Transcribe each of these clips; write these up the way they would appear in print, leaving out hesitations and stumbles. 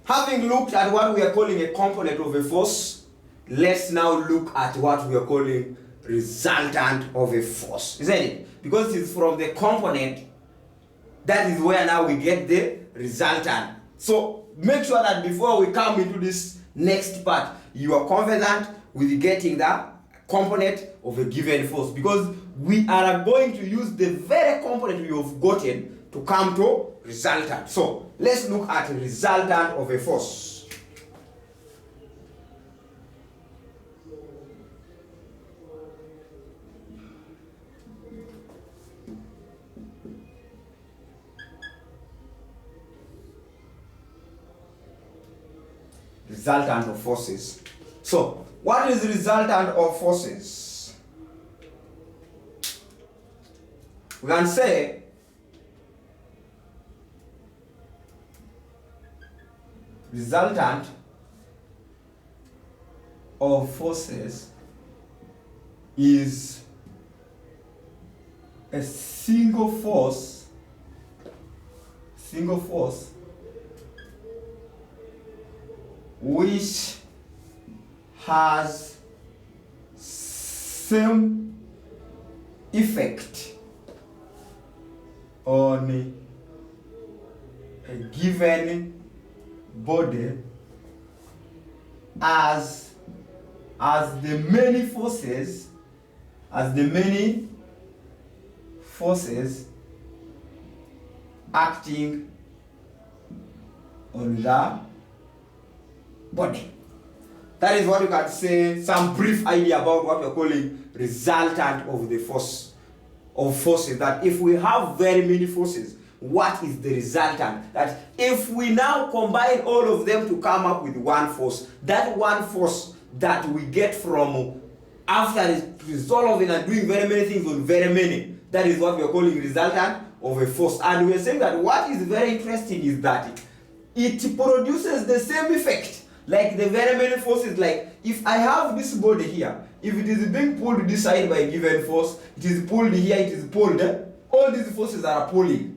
having looked at what we are calling a component of a force, let's now look at what we are calling resultant of a force, isn't it? Because it's from the component, that is where now we get the resultant. So make sure that before we come into this next part, you are confident with getting the component of a given force, because we are going to use the very component we have gotten to come to resultant. So let's look at resultant of a force. Resultant of forces. So what is resultant of forces? We can say resultant of forces is a single force which has same effect on a given body as the many forces acting on the body. That is what you can say, some brief idea about what we're calling resultant of the force of forces. That if we have very many forces, what is the resultant? That if we now combine all of them to come up with one force, that one force that we get from after resolving and doing very many things on very many, that is what we are calling resultant of a force. And we are saying that what is very interesting is that it produces the same effect like the very many forces. Like if I have this body here, if it is being pulled this side by a given force, it is pulled here, it is pulled there, all these forces are pulling.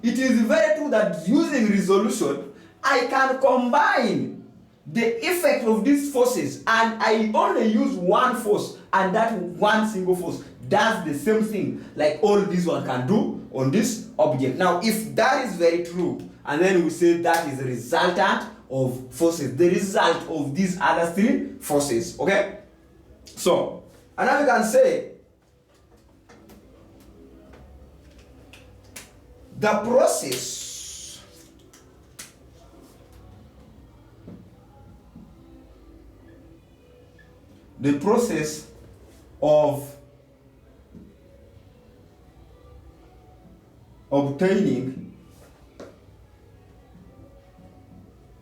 It is very true that using resolution, I can combine the effect of these forces and I only use one force, and that one single force does the same thing like all this one can do on this object. Now if that is very true, and then we say that is a resultant of forces, the result of these other three forces, okay? So, and now we can say the process of obtaining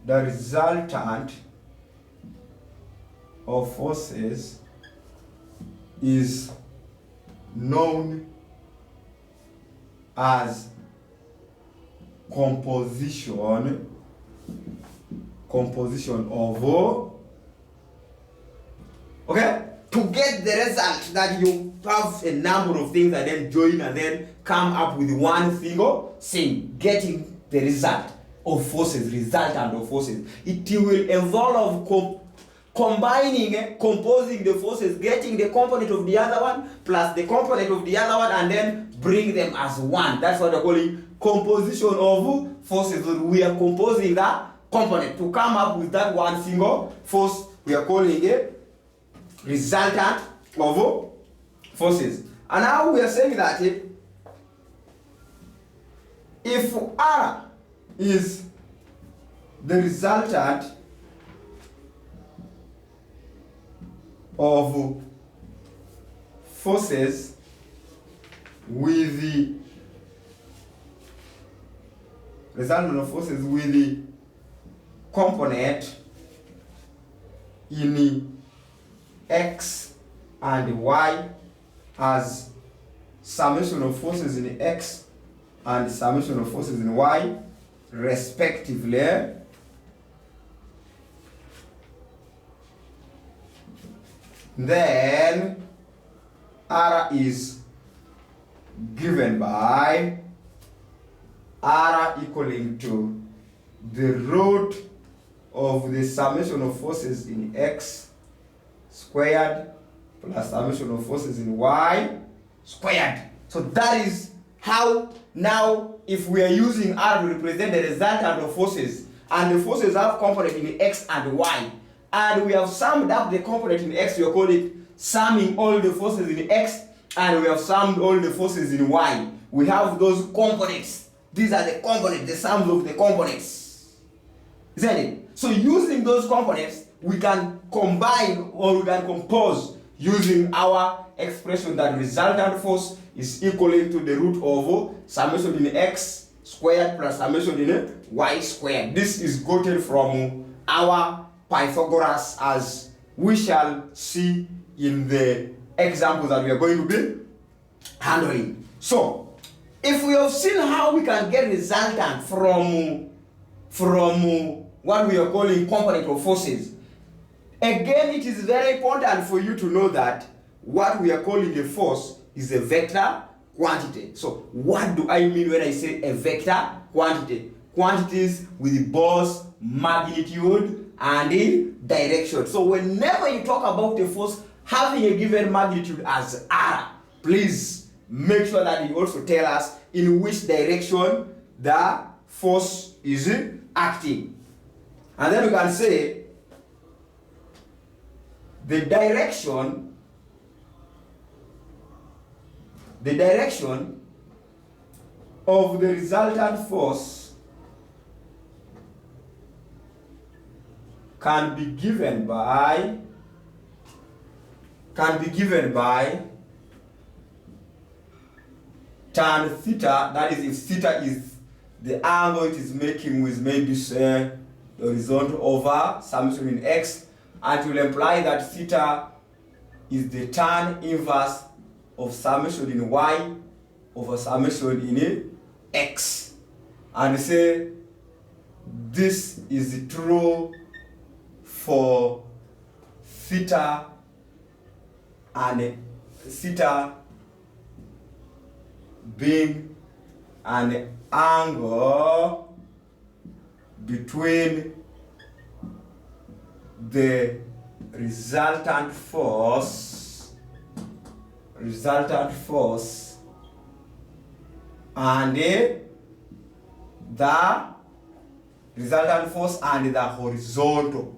the resultant of forces is known as composition of, okay, to get the result that you have a number of things and then join and then come up with one single thing, getting the result of forces, resultant of forces. It will involve combining, composing the forces, getting the component of the other one plus the component of the other one, and then bring them as one. That's what we're calling composition of forces. We are composing that component to come up with that one single force. We are calling it resultant of forces. And now we are saying that if R is the resultant of forces with the component in X and Y as summation of forces in X and summation of forces in Y respectively, then R is given by R equaling to the root of the summation of forces in x squared plus summation of forces in y squared. So that is how now if we are using R to represent the resultant of forces, and the forces have component in x and y, and we have summed up the component in x, we are calling it summing all the forces in x, and we have summed all the forces in y. We have those components. These are the components, the sums of the components. Isn't it? So using those components, we can combine or we can compose using our expression that resultant force is equal to the root of summation in x squared plus summation in y squared. This is gotten from our Pythagoras, as we shall see in the examples that we are going to be handling. So, if we have seen how we can get resultant from what we are calling component of forces, again it is very important for you to know that what we are calling a force is a vector quantity. So what do I mean when I say a vector quantity? Quantities with both magnitude and direction. So whenever you talk about a force having a given magnitude as R, please make sure that you also tell us in which direction the force is acting. And then we can say the direction of the resultant force can be given by tan theta. That is, if theta is the angle it is making with maybe say the horizontal over summation in x, and it will imply that theta is the tan inverse of summation in y over summation in x, and say this is true for theta and theta being an angle between the resultant force and the horizontal.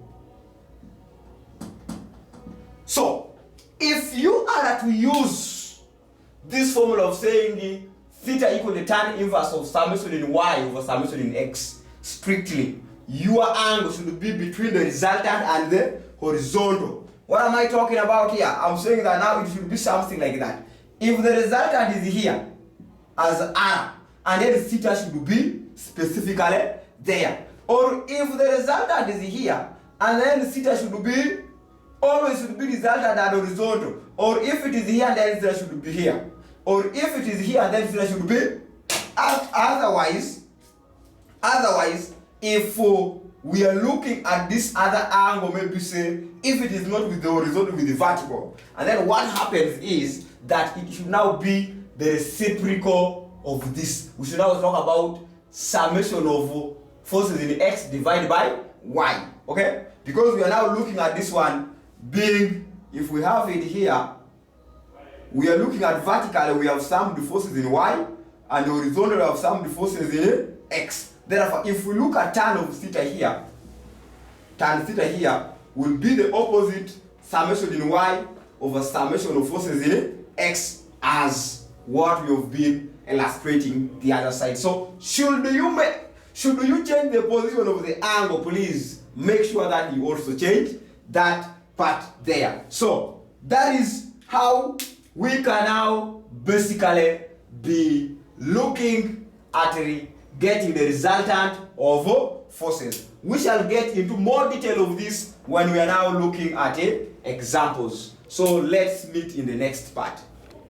So if you are to use this formula of saying theta equal the tan inverse of summation in y over summation in x, strictly your angle should be between the resultant and the horizontal. What am I talking about here? I'm saying that now it should be something like that. If the resultant is here as R, and then theta should be specifically there. Or if the resultant is here, and then theta should be resultant and horizontal. Or if it is here, then theta should be here. Or if it is here, then theta should be. Otherwise, if we are looking at this other angle, maybe say, if it is not with the horizontal, with the vertical, and then what happens is that it should now be the reciprocal of this. We should now talk about summation of forces in x divided by y. Okay? Because we are now looking at this one being, if we have it here, we are looking at vertically, we have summed the forces in y, and horizontally we have summed the forces in x. Therefore, if we look at tan of theta here, tan theta here will be the opposite summation in y over summation of forces in x, as what we have been illustrating the other side. So should you change the position of the angle, please make sure that you also change that part there. So that is how we can now basically be looking at getting the resultant of forces. We shall get into more detail of this when we are now looking at examples. So let's meet in the next part.